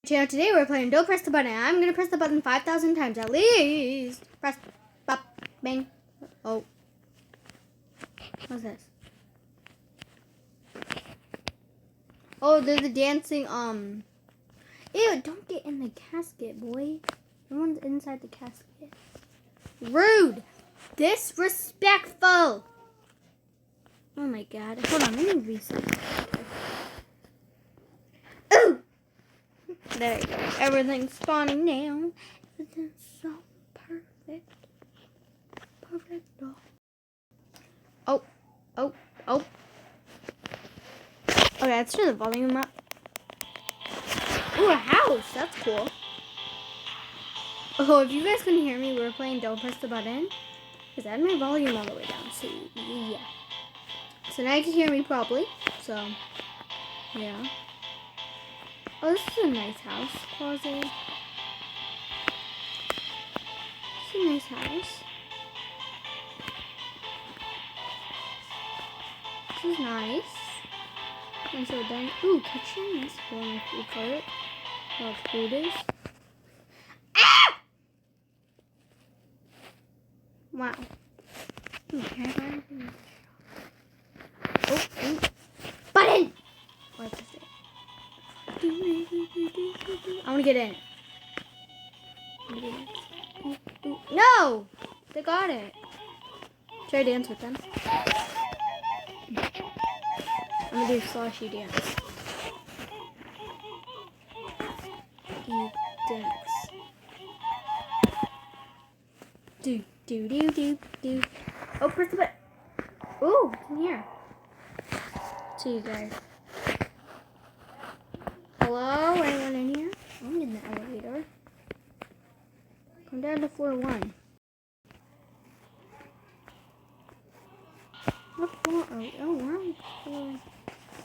Channel today we're playing Don't Press the Button. I'm gonna press the button 5,000 times at least. Press, bop, bang. Oh. What's this? Oh, there's a dancing, Ew, don't get in the casket, boy. No one's inside the casket. Rude. Disrespectful. Oh my god. Hold on, let me reset. Ooh. There you go. Everything's spawning now. Everything's so perfect. Perfect. Oh. Oh. Oh. Okay, let's turn the volume up. Ooh, a house. That's cool. Oh, if you guys couldn't hear me, we were playing Don't Press the Button. Because I had my volume all the way down. So, yeah. So now you can hear me properly. So, yeah. Oh, this is a nice house. Closet. It's a nice house. This is nice. Nice little dining. Ooh, kitchen. Nice. Hold on, food cart. Where food is. Ah! Wow. Okay. Oh, ooh. Button! What is it? I want to get in. No! They got it. Should I dance with them? I'm gonna do sloshy dance. Dance. Do do do do do. Oh, press the button. Ooh, it's in here. See you guys. Hello, anyone in here? I'm in the elevator. Come down to floor 1. What floor are we? Oh, we're on floor.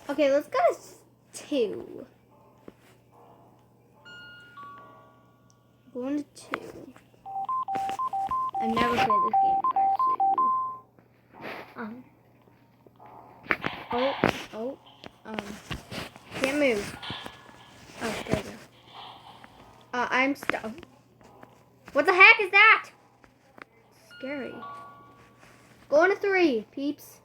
Okay, let's go to 2. Going to 2. I've never played this game before. Can't move. Oh, there we go. I'm stuck. What the heck is that? Scary. Going to 3, peeps.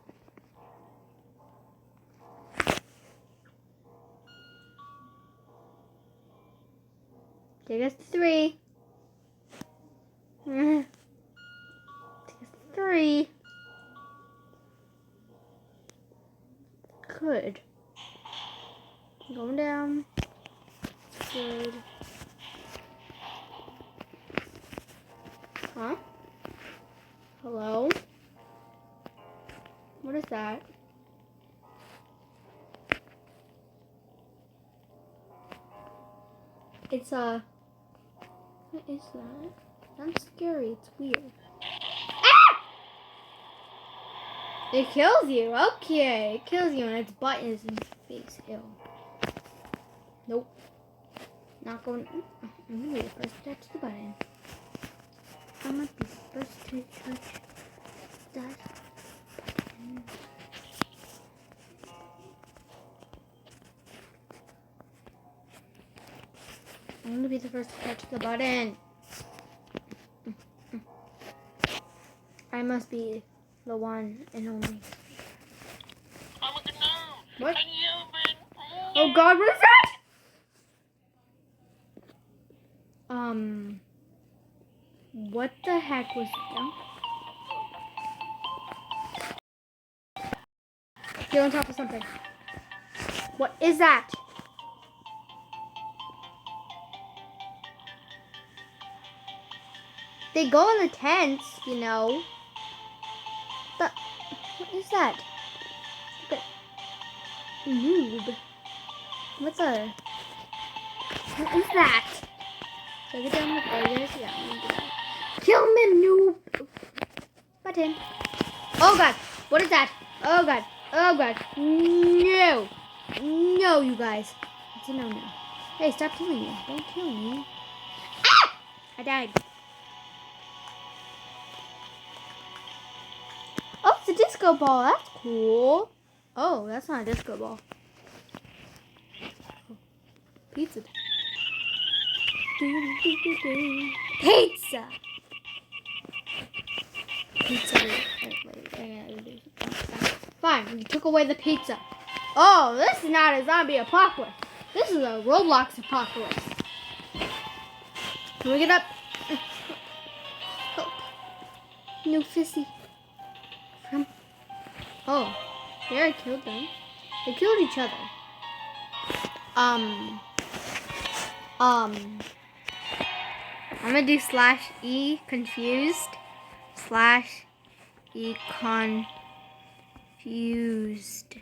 Take us to 3. Take us to 3. Good. Going down. Good. Huh? Hello? What is that? It's a... What is that? That's scary. It's weird. Ah! It kills you. Okay. It kills you and its butt is in your face. Ew. Nope. Not going... I'm going to be the first to touch the button. I'm going to be the first to touch that button. I'm going to be the first to touch the button. I must be the one and only. What? Oh God, what is that? What the heck was that? Get on top of something. What is that? They go in the tents, you know. What is that? Look at noob. What is that? Should I get down with layers? Yeah, I'm gonna do that. Kill me, noob. Button. Oh God, what is that? Oh God, oh God. No, no, you guys. It's a no-no. Hey, stop killing me. Don't kill me. Ah! I died. Oh, it's a disco ball. That's cool. Oh, that's not a disco ball. Oh, pizza. Pizza. Pizza. Wait. Fine, you took away the pizza. Oh, this is not a zombie apocalypse. This is a Roblox apocalypse. Can we get up? Help. No fissy. Oh, they already killed them. They killed each other. I'm gonna do /e confused /e confused.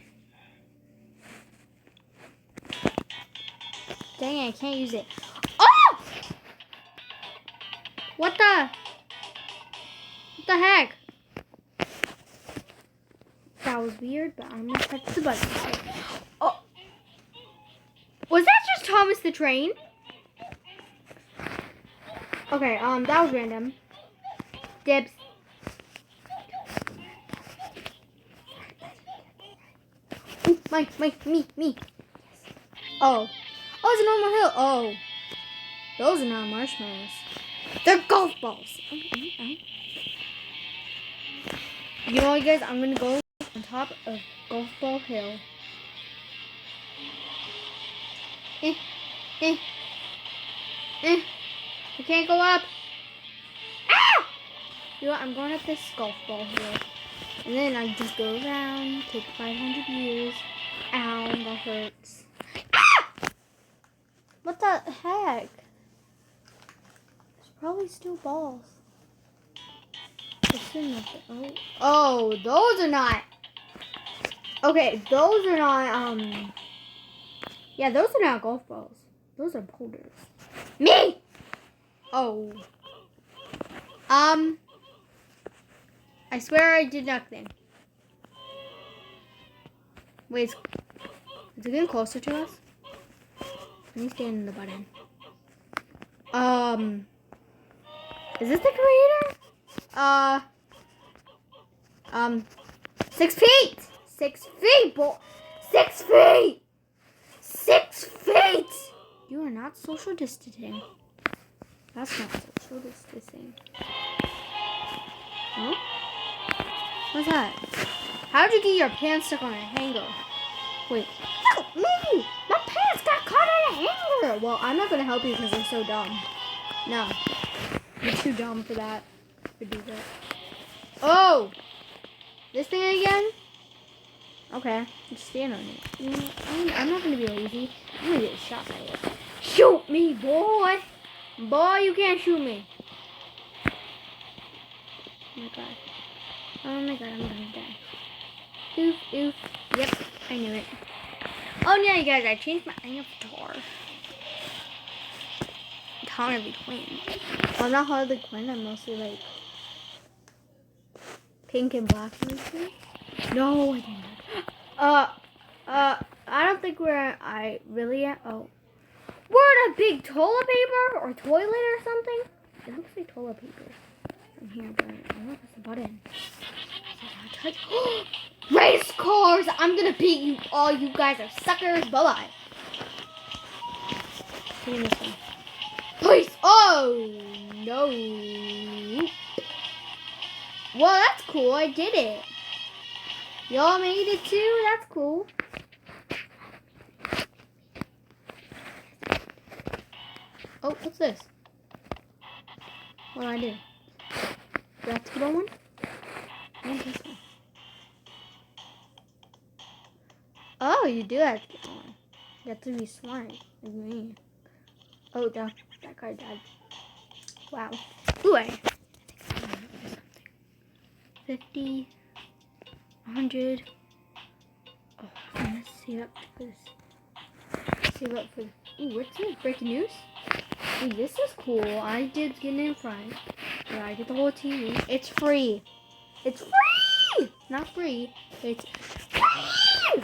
Dang it, I can't use it. Oh! What the heck? That was weird, but I'm gonna press the button. Oh, was that just Thomas the Train? Okay, that was random. Dibs. Ooh, me. Oh, it's a normal hill. Oh, those are not marshmallows. They're golf balls. You know what, guys? I'm gonna go on top of Golf Ball Hill. I can't go up. Ah! You know what? I'm going up this Golf Ball Hill. And then I just go around, take 500 years. Ow, that hurts. Ah! What the heck? There's probably still balls. Oh, those are not. Okay, those are not, yeah, those are not golf balls. Those are boulders. Me! Oh. I swear I did nothing. Wait, is it getting closer to us? Let me stand in the button. Is this the creator? 6 feet! 6 feet, boy! 6 feet! 6 feet! You are not social distancing. That's not social distancing. Huh? What's that? How'd you get your pants stuck on a hanger? Wait. Help me! My pants got caught on a hanger! Well, I'm not gonna help you because I'm so dumb. No. You're too dumb for that. To do that. Oh! This thing again? Okay. Just stand on it. You know, I'm not gonna be lazy. I'm gonna get shot by it. Shoot me, boy! Boy, you can't shoot me. Oh my god. Oh my god, I'm gonna die. Oof. Yep, I knew it. Oh yeah, you guys, I changed my avatar. It's Harley Quinn. Well, not Harley Quinn, I'm mostly like pink and black mostly. No, I didn't. I don't think I really am. Oh. We're in a big toilet paper or toilet or something. It looks like toilet paper from here, but I don't know if it's the button. Race cars! I'm gonna beat you all. You guys are suckers. Bye-bye. Give me this one. Please! Oh, no. Well, that's cool. I did it. Y'all made it too? That's cool. Oh, what's this? What do I do? Do I have to get on one? What's this one? Oh, you do have to get on. You have to be smart, like me. Oh, that guy died. Wow. Ooh, I think I'm gonna do something. 50, 100. Oh, I'm gonna save up for this. Save up for. Ooh, what's this? Breaking news? Ooh, this is cool. I did get in front. Yeah, I get the whole TV. It's free. It's free! Not free. It's free!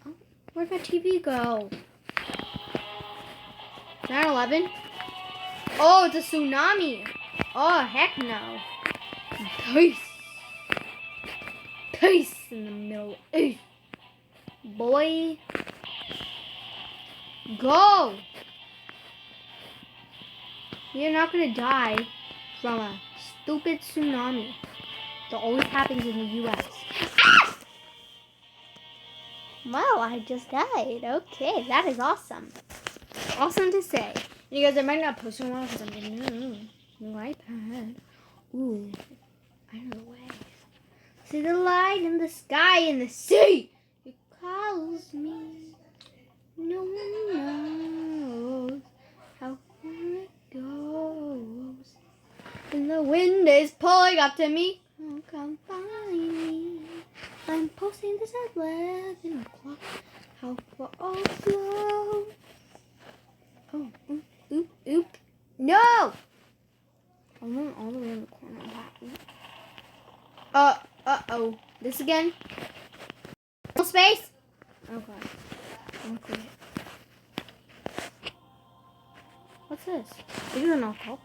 Oh, where'd my TV go? 9/11? Oh, it's a tsunami. Oh, heck no. Peace. Peace in the Middle East. Boy. Go. You're not gonna die from a stupid tsunami that always happens in the U.S. Ah! Well, I just died. Okay, that is awesome. Awesome to say. You guys, I might not post in a while because I'm getting a new iPad. Ooh, I know the way. See the light in the sky and the sea. It calls me. No one knows how far it goes. And the wind is pulling up to me. Oh, come find me. I'm posting this at 11 o'clock. How far I'll flow. Oh, oop, oop. No! I went all the way in the corner of that. Uh-oh. This again? No space? Oh, God. Okay. What's this? These are not called.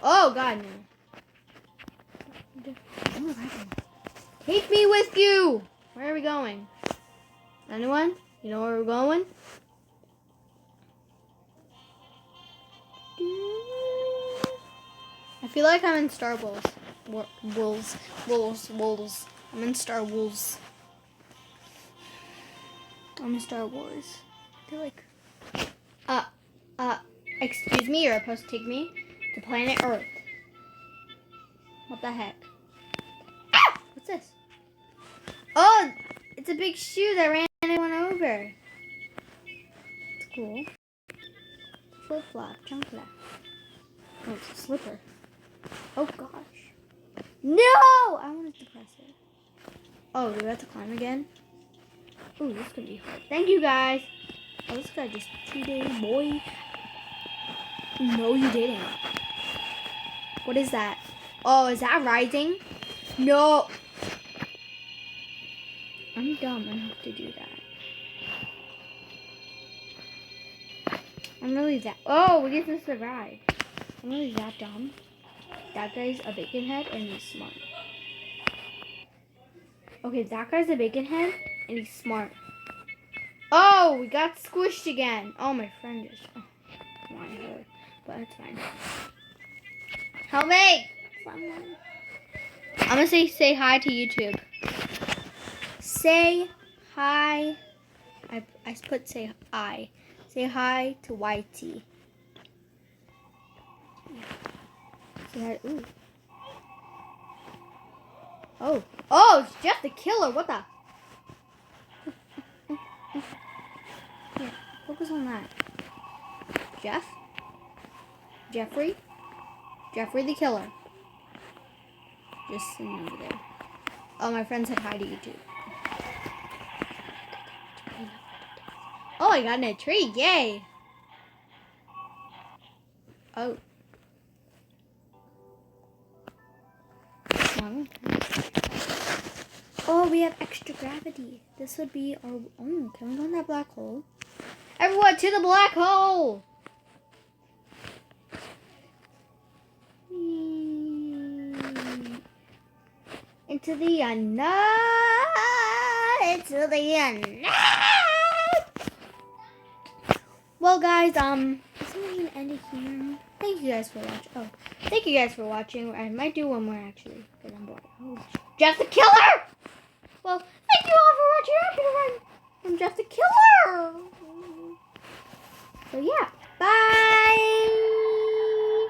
Oh, God, no. Take me with you! Where are we going? Anyone? You know where we're going? I feel like I'm in Star Wars. Wolves. I'm in Star Wars. I'm in Star Wars. I feel like... excuse me, you're supposed to take me to planet Earth. What the heck? Ah! What's this? Oh, it's a big shoe that ran everyone over. It's cool. Flip-flop, chunk-flap. Oh, it's a slipper. Oh, gosh. No! I wanted to press it. Oh, do we have to climb again? Ooh, this could be hard. Thank you, guys. Oh, this guy just cheated, boy. No, you didn't. What is that? Oh, is that rising? No. I'm dumb enough to do that. I'm really that. Oh, we get to survive. I'm really that dumb. That guy's a bacon head and he's smart. Okay, that guy's a bacon head and he's smart. Oh, we got squished again. Oh, my friend just wanted her, but it's fine. Help me! Someone. I'm gonna say hi to YouTube. Say hi. I put say hi. Say hi to YT. Say hi. Ooh. Oh, it's Jeff the Killer. What the? Here, focus on that. Jeffrey the Killer. Just sitting over there. Oh, my friend said hi to YouTube. Oh, I got in a tree. Yay. Oh. Oh, we have extra gravity. This would be our... Oh, can we go in that black hole? Everyone to the black hole! Into the unknown! Into the unknown! Well, guys, I think I'm gonna end it here. Thank you guys for watching. Oh, thank you guys for watching. I might do one more actually, because I'm bored. Oh, Jeff the Killer! Well, thank you all for watching. I'm gonna run from Jeff the Killer. So yeah.